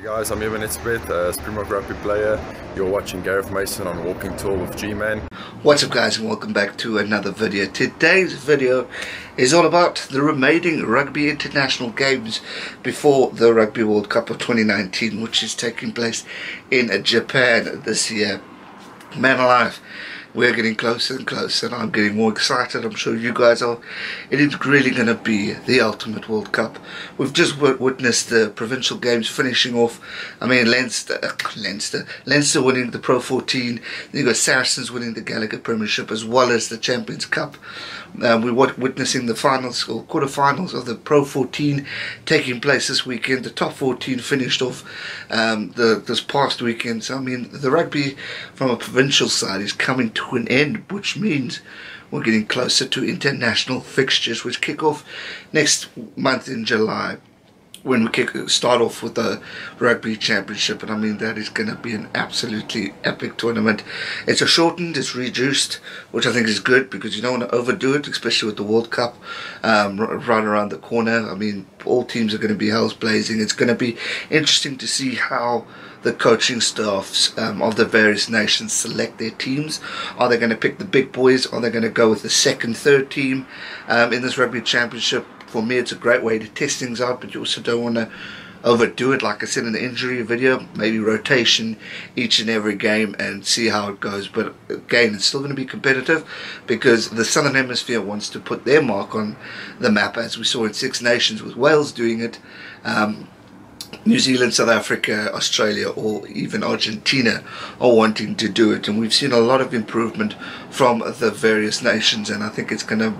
Guys, I'm Evan Etzbeth, a Springbok rugby player. You're watching Gareth Mason on Walking Tour with G-Man. What's up guys, and welcome back to another video. Today's video is all about the remaining rugby international games before the Rugby World Cup of 2019, which is taking place in Japan this year. Man alive, we're getting closer and closer, and I'm getting more excited. I'm sure you guys are. It is really going to be the ultimate World Cup. We've just witnessed the provincial games finishing off. I mean, Leinster winning the Pro 14. Then you've got Saracens winning the Gallagher Premiership as well as the Champions Cup. We're witnessing the finals or quarterfinals of the Pro 14 taking place this weekend. The top 14 finished off this past weekend. So I mean, the rugby from a provincial side is coming to an end, which means we're getting closer to international fixtures, which kick off next month in July, when we start off with the Rugby Championship. And I mean, that is going to be an absolutely epic tournament. It's shortened, it's reduced, which I think is good, because you don't want to overdo it, especially with the World Cup right around the corner. I mean, all teams are going to be hells blazing. It's going to be interesting to see how the coaching staffs of the various nations select their teams. Are they going to pick the big boys? Are they going to go with the second, third team in this Rugby Championship? For me, it's a great way to test things out, but you also don't want to overdo it. Like I said in the injury video, maybe rotation each and every game and see how it goes. But again, it's still going to be competitive, because the Southern Hemisphere wants to put their mark on the map, as we saw in Six Nations with Wales doing it. New Zealand, South Africa, Australia, or even Argentina are wanting to do it, and we've seen a lot of improvement from the various nations, and I think it's going to,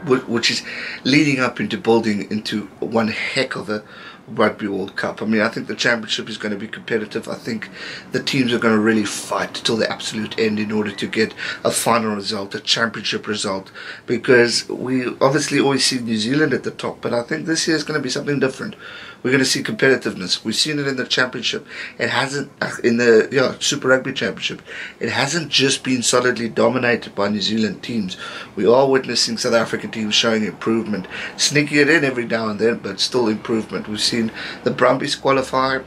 which is leading up into building into one heck of a Rugby World Cup. I mean, I think the championship is going to be competitive. I think the teams are going to really fight till the absolute end in order to get a final result, a championship result, because we obviously always see New Zealand at the top, but I think this year is going to be something different. We're going to see competitiveness. We've seen it in the championship. It hasn't, in the Super Rugby Championship, it hasn't just been solidly dominated by New Zealand teams. We are witnessing South African teams showing improvement, sneaking it in every now and then, but still improvement. We've seen the Brumbies qualify.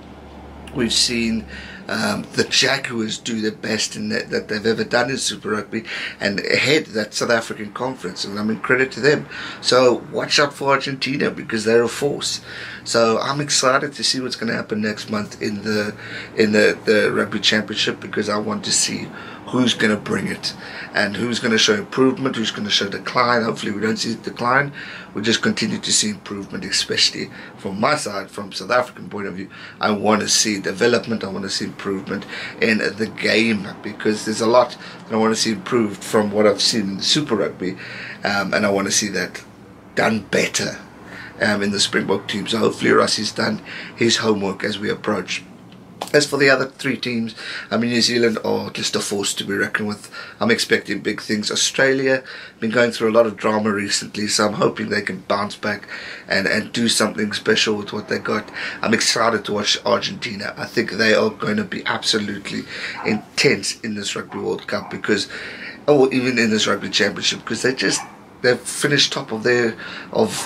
We've seen the Jaguars do the best in that they've ever done in Super Rugby and head that South African conference, and I mean, credit to them. So watch out for Argentina, because they're a force. So I'm excited to see what's going to happen next month in the Rugby Championship, because I want to see who's going to bring it and who's going to show improvement, who's going to show decline. Hopefully we don't see decline, we just continue to see improvement, especially from my side, from South African point of view. I want to see development, I want to see improvement in the game, because there's a lot that I want to see improved from what I've seen in the Super Rugby, and I want to see that done better in the Springbok team. So hopefully Russie's done his homework as we approach. As for the other three teams, I mean, New Zealand are just a force to be reckoned with. I'm expecting big things. Australia been going through a lot of drama recently, so I'm hoping they can bounce back and do something special with what they got. I'm excited to watch Argentina. I think they are going to be absolutely intense in this Rugby World Cup, because, or even in this Rugby Championship, because they've finished top of the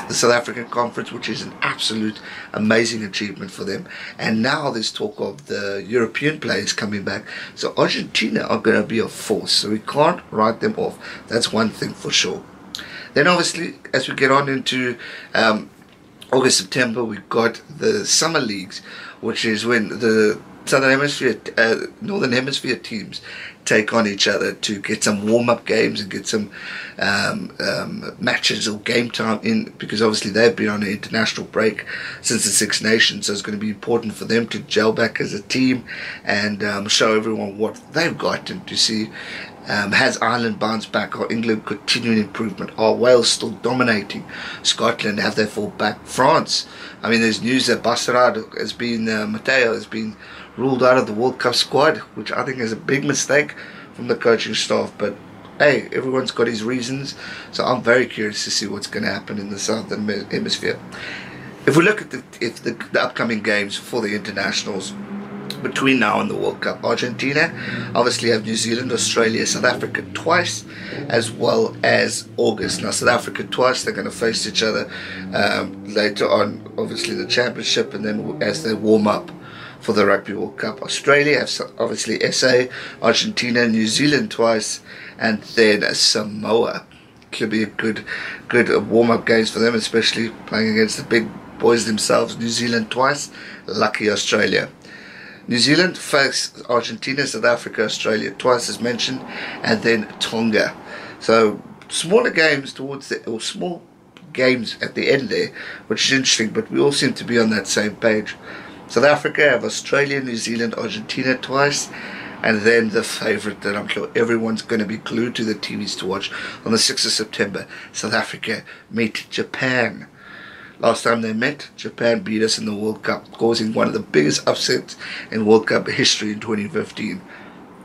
South African conference, which is an absolute amazing achievement for them. And now there's talk of the European players coming back. So Argentina are going to be a force. So we can't write them off. That's one thing for sure. Then obviously, as we get on into August, September, we've got the Summer Leagues, which is when the Southern Hemisphere, Northern Hemisphere teams take on each other to get some warm-up games and get some matches or game time in, because obviously they've been on an international break since the Six Nations, so it's going to be important for them to gel back as a team and show everyone what they've got, and to see has Ireland bounced back, or England continuing improvement, are Wales still dominating, Scotland have their fall back, France, I mean, there's news that Bastarad has been, Matteo has been ruled out of the World Cup squad, which I think is a big mistake from the coaching staff, but hey, everyone's got his reasons, so I'm very curious to see what's going to happen in the Southern Hemisphere. If we look at the upcoming games for the internationals between now and the World Cup, Argentina obviously have New Zealand, Australia, South Africa twice, as well as August. Now South Africa twice, they're going to face each other later on, obviously the championship, and then as they warm up for the Rugby World Cup. Australia have obviously SA, Argentina, New Zealand twice, and then Samoa. Could be a good warm-up games for them, especially playing against the big boys themselves. New Zealand twice, lucky Australia. New Zealand face Argentina, South Africa, Australia twice as mentioned, and then Tonga. So smaller games small games at the end there, which is interesting, but we all seem to be on that same page. South Africa have Australia, New Zealand, Argentina twice, and then the favourite that I'm sure everyone's going to be glued to the TVs to watch on the 6th of September, South Africa meet Japan. Last time they met, Japan beat us in the World Cup, causing one of the biggest upsets in World Cup history in 2015.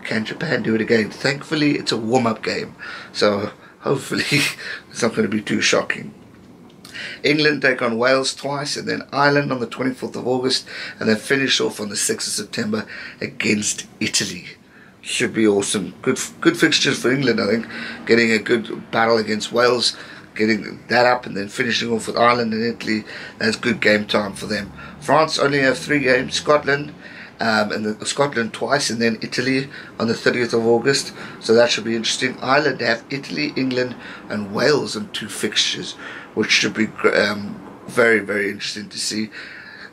Can Japan do it again? Thankfully, it's a warm-up game, so hopefully it's not going to be too shocking. England take on Wales twice, and then Ireland on the 24th of August, and then finish off on the 6th of September against Italy. Should be awesome. Good fixtures for England, I think. Getting a good battle against Wales, getting that up, and then finishing off with Ireland and Italy. That's good game time for them. France only have 3 games. Scotland Scotland twice, and then Italy on the 30th of August. So that should be interesting. Ireland have Italy, England, and Wales in 2 fixtures, which should be very, very interesting to see.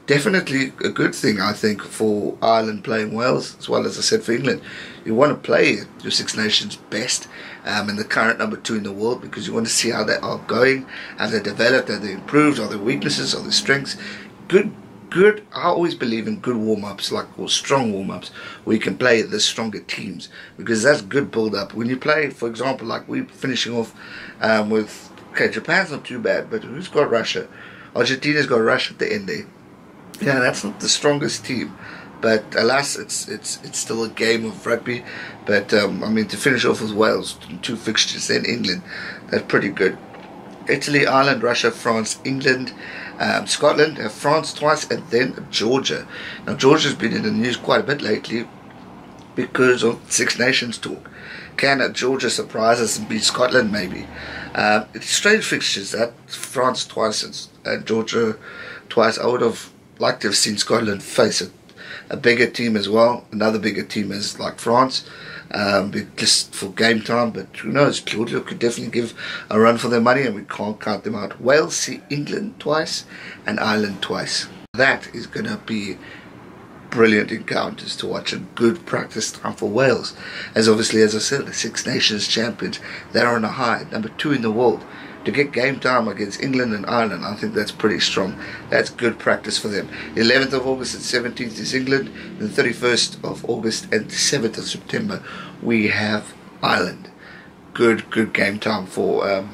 Definitely a good thing, I think, for Ireland playing Wales, as well as I said for England. You want to play your Six Nations best and the current number 2 in the world, because you want to see how they are going, how they developed, how they improved, are their weaknesses, are their strengths. Good. I always believe in good warm-ups, or strong warm-ups, where you can play the stronger teams, because that's good build-up. When you play, for example, like we're finishing off with, okay, Japan's not too bad, but who's got Russia? Argentina's got Russia at the end there. Yeah, that's not the strongest team, but alas, it's still a game of rugby. But I mean, to finish off with Wales, 2 fixtures, then England, that's pretty good. Italy, Ireland, Russia, France, England, Scotland, France twice, and then Georgia. Now Georgia's been in the news quite a bit lately because of Six Nations talk. Can Georgia surprise us and beat Scotland maybe? It's strange fixtures, that France twice and Georgia twice. I would have liked to have seen Scotland face a bigger team as well, another bigger team as like France, just for game time. But who knows, Georgia could definitely give a run for their money, and we can't count them out. Wales see England twice and Ireland twice. That is going to be brilliant encounters to watch, and good practice time for Wales, as obviously, as I said, the Six Nations champions. They're on a high, number 2 in the world. To get game time against England and Ireland, I think that's pretty strong. That's good practice for them. 11th of August and 17th is England. Then 31st of August and 7th of September we have Ireland. Good game time for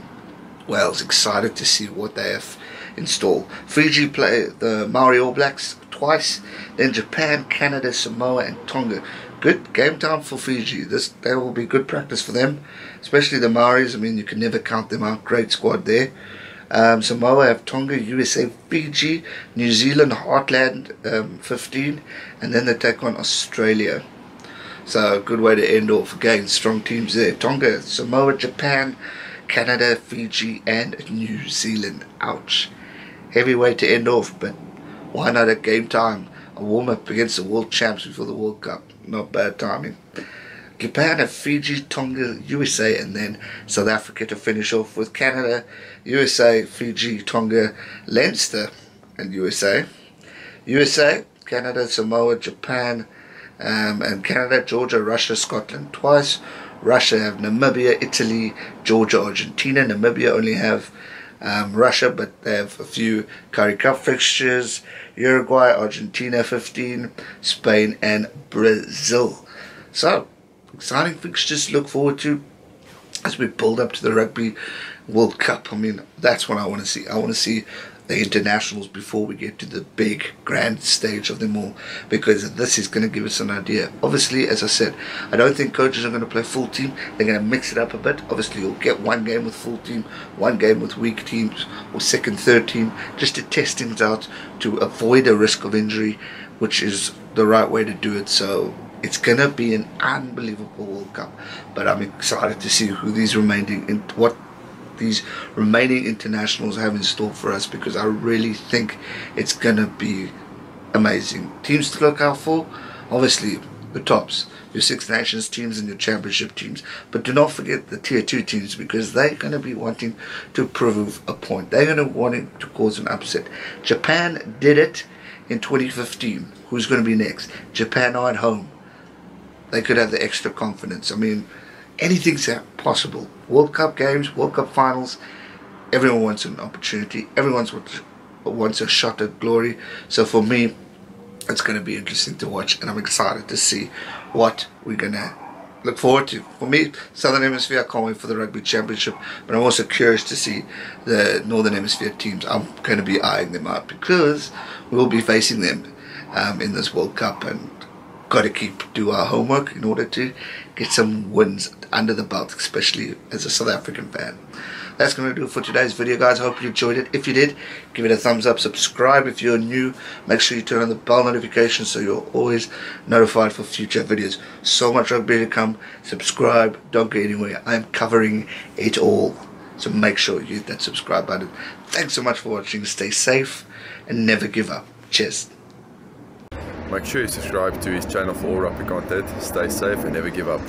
Wales. Excited to see what they have in store. Fiji play the Maori All Blacks twice. Then Japan, Canada, Samoa, and Tonga. Good game time for Fiji. That will be good practice for them, especially the Maoris. I mean, you can never count them out. Great squad there. Samoa have Tonga, USA, Fiji, New Zealand, Heartland 15, and then they take on Australia. So a good way to end off. Again, strong teams there. Tonga, Samoa, Japan, Canada, Fiji, and New Zealand. Ouch. Heavy way to end off, but why not at game time? A warm-up against the world champs before the World Cup. Not bad timing. Japan have Fiji, Tonga, USA, and then South Africa to finish off with Canada, USA, Fiji, Tonga, Leinster, and USA. USA, Canada, Samoa, Japan, and Canada, Georgia, Russia, Scotland twice. Russia have Namibia, Italy, Georgia, Argentina. Namibia only have Russia, but they have a few Curry Cup fixtures. Uruguay, Argentina 15, Spain, and Brazil. So, exciting fixtures to look forward to as we build up to the Rugby World Cup. I mean, that's what I want to see. I want to see the internationals before we get to the big grand stage of them all, because this is going to give us an idea. Obviously, as I said, I don't think coaches are going to play full team. They're going to mix it up a bit. Obviously, you'll get 1 game with full team, 1 game with weak teams, or second, third team, just to test things out, to avoid a risk of injury, which is the right way to do it. So it's going to be an unbelievable World Cup, but I'm excited to see who these these remaining internationals have in store for us, because I really think it's going to be amazing. Teams to look out for, obviously the tops, your Six Nations teams and your championship teams, but do not forget the tier 2 teams, because they're going to be wanting to prove a point. They're going to want to cause an upset. Japan did it in 2015. Who's going to be next? Japan are at home. They could have the extra confidence. I mean, anything's possible. World Cup games, World Cup finals, everyone wants an opportunity. Everyone wants a shot at glory. So for me, it's going to be interesting to watch, and I'm excited to see what we're going to look forward to. For me, Southern Hemisphere, I can't wait for the Rugby Championship, but I'm also curious to see the Northern Hemisphere teams. I'm going to be eyeing them out because we will be facing them in this World Cup, and got to do our homework in order to get some wins under the belt, especially as a South African fan. That's going to do it for today's video, guys. I hope you enjoyed it. If you did, give it a thumbs up. Subscribe if you're new. Make sure you turn on the bell notification so you're always notified for future videos. So much rugby to come. Subscribe. Don't go anywhere. I'm covering it all. So make sure you hit that subscribe button. Thanks so much for watching. Stay safe and never give up. Cheers. Make sure you subscribe to his channel for all rugby content. Stay safe and never give up.